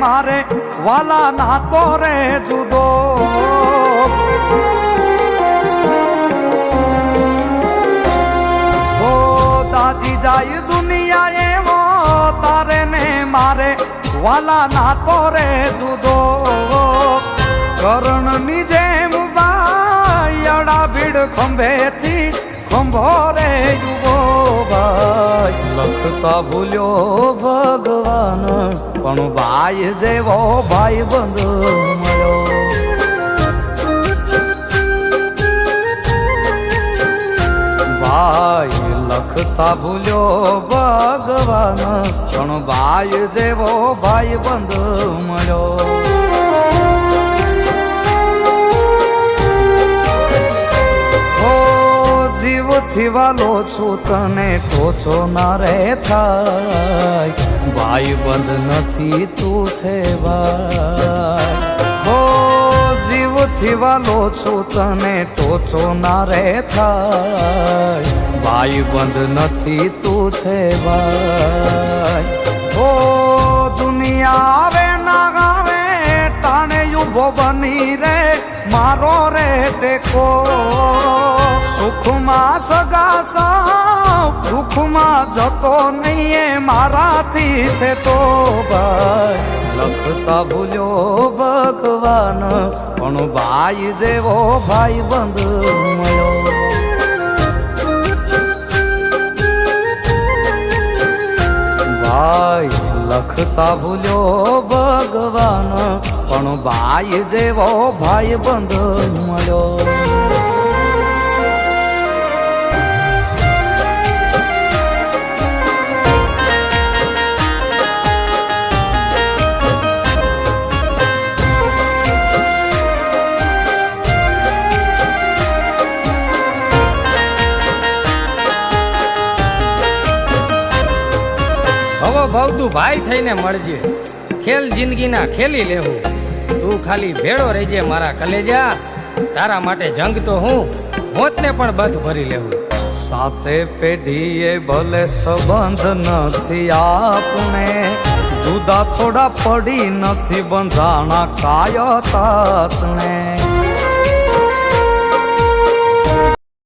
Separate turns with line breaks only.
મારે વાલા નાતો રે જુદો ઓ દાજી જાય દુનિયા એવો તારે ને મારે વાલા નાતો રે જુદો કરણ ની જેમ બાયડા ભીડ ખંભેથી ખંભો રે યુગો ભાઈ લખતા ભૂલ્યો ભગવાન પણ ભાઈ જેવો ભાઈ બંધ મળ્યો ભાઈ લખતા ભૂલ્યો ભગવાન પણ ભાઈ જેવો ભાઈ બંધ મળ્યો જીવથી વાલો છું તને ટોચો ના રે થાય ભાઈ બંધ નથી તું છે ભાઈ હો જીવથી વાલો છું તને ટોચો ના રે થાય ભાઈ બંધ નથી તું છે ભાઈ હો દુનિયા આવે ના આવે તાણે યુભો બની રે મારો રે ટેકો સુખમાં સગા દુઃખમાં જતો નહીં મારાથી છે તો ભાઈ લખતા ભૂલ્યો ભગવાન પણ ભાઈ જેવો ભાઈ બંધ મળ્યો ભાઈ લખતા ભૂલ્યો ભગવાન પણ ભાઈ જેવો ભાઈ બંધ મળ્યો
હવે ભવતું ભાઈ થઈને મળજે ખેલ જિંદગીના ખેલી લેવું તું ખાલી ભેળો રહેજે મારા કલેજા તારા માટે જંગ તો હું મોતને પણ બધ ભરી લેવું
સાતે પેઢીએ ભલે સંબંધ નથી આપણે જુદા થોડા પડી નથી બંધાણા કાયતાતને